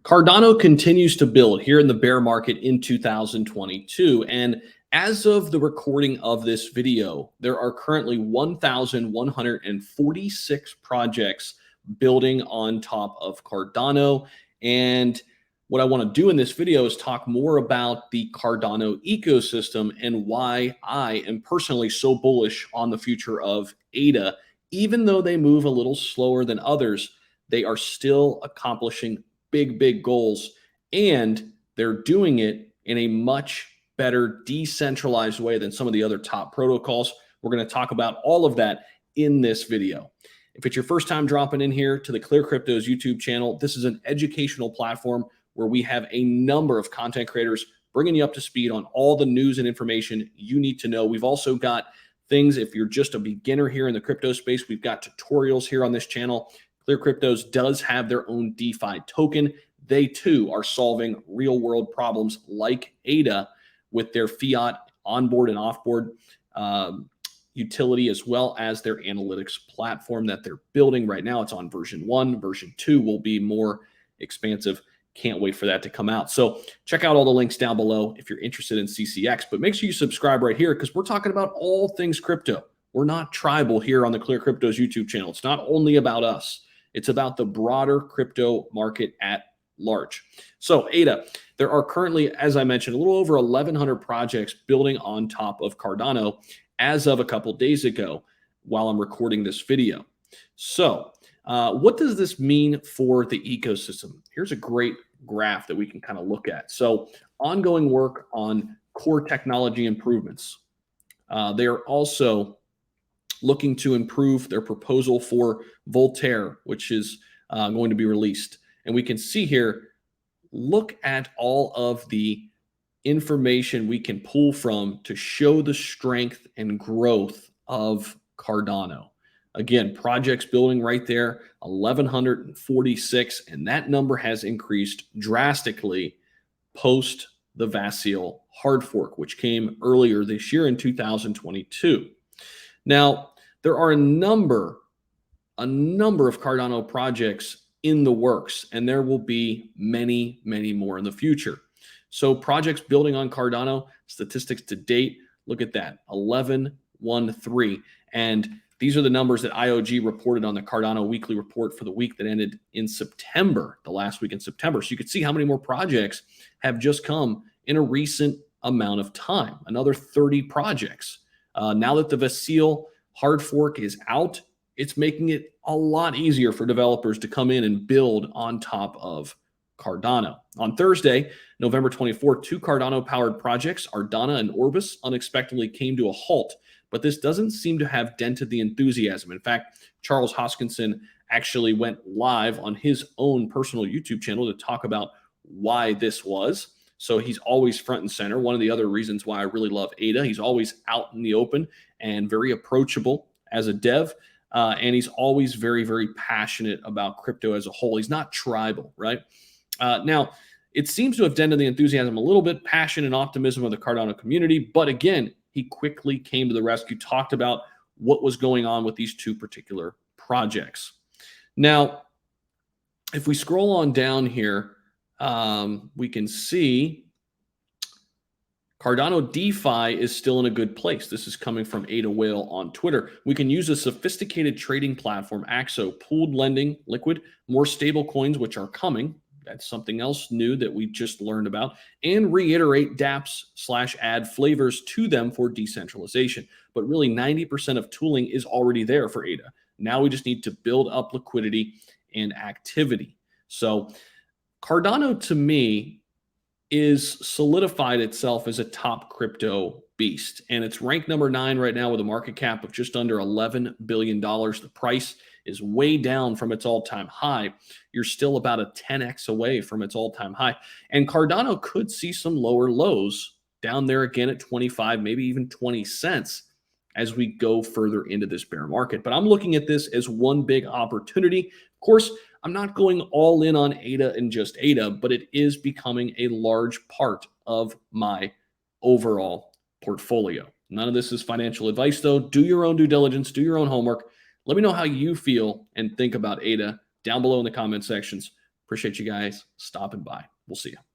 Cardano continues to build here in the bear market in 2022. And as of the recording of this video, there are currently 1,146 projects building on top of Cardano. And what I want to do in this video is talk more about the Cardano ecosystem and why I am personally so bullish on the future of ADA. Even though they move a little slower than others, they are still accomplishing big goals, and they're doing it in a much better decentralized way than some of the other top protocols. We're going to talk about all of that in this video. If it's your first time dropping in here to the ClearCryptos YouTube channel, this is an educational platform where we have a number of content creators bringing you up to speed on all the news and information you need to know. We've also got things, if you're just a beginner here in the crypto space, we've got tutorials here on this channel. ClearCryptos does have their own DeFi token. They too are solving real world problems like ADA with their fiat onboard and offboard utility, as well as their analytics platform that they're building right now. It's on version 1. Version 2 will be more expansive. Can't wait for that to come out. So check out all the links down below if you're interested in CCX, but make sure you subscribe right here because we're talking about all things crypto. We're not tribal here on the ClearCryptos YouTube channel. It's not only about us. It's about the broader crypto market at large. So ADA, there are currently, as I mentioned, a little over 1,100 projects building on top of Cardano as of a couple days ago while I'm recording this video. So what does this mean for the ecosystem? Here's a great graph that we can kind of look at. So ongoing work on core technology improvements. They are also looking to improve their proposal for Voltaire, which is going to be released. And we can see here, look at all of the information we can pull from to show the strength and growth of Cardano. Again, projects building right there, 1,146, and that number has increased drastically post the VASIL hard fork, which came earlier this year in 2022. Now, there are a number of Cardano projects in the works, and there will be many more in the future. So projects building on Cardano, statistics to date, look at that, 1113. And these are the numbers that IOG reported on the Cardano weekly report for the week that ended in September, the last week in September. So you can see how many more projects have just come in a recent amount of time, another 30 projects. Now that the VASIL hard fork is out, it's making it a lot easier for developers to come in and build on top of Cardano. On Thursday, November 24th, 2 Cardano-powered projects, Ardana and Orbis, unexpectedly came to a halt, but this doesn't seem to have dented the enthusiasm. In fact, Charles Hoskinson actually went live on his own personal YouTube channel to talk about why this was. So he's always front and center. One of the other reasons why I really love ADA, he's always out in the open and very approachable as a dev. And he's always very passionate about crypto as a whole. He's not tribal, right? Now, it seems to have dented the enthusiasm a little bit, passion and optimism of the Cardano community. But again, he quickly came to the rescue, talked about what was going on with these 2 particular projects. Now, if we scroll on down here, we can see Cardano DeFi is still in a good place. This is coming from Ada Whale on Twitter. We can use a sophisticated trading platform, Axo, pooled lending, liquid, more stable coins, which are coming. That's something else new that we just learned about, and reiterate dApps/add flavors to them for decentralization. But really 90% of tooling is already there for ADA. Now we just need to build up liquidity and activity. So Cardano, to me, is solidified itself as a top crypto beast. And it's ranked number 9 right now with a market cap of just under $11 billion. The price is way down from its all-time high. You're still about a 10x away from its all-time high. And Cardano could see some lower lows down there again at 25, maybe even 20 cents as we go further into this bear market. But I'm looking at this as one big opportunity. Of course, I'm not going all in on ADA and just ADA, but it is becoming a large part of my overall portfolio. None of this is financial advice, though. Do your own due diligence, do your own homework. Let me know how you feel and think about ADA down below in the comment sections. Appreciate you guys stopping by. We'll see you.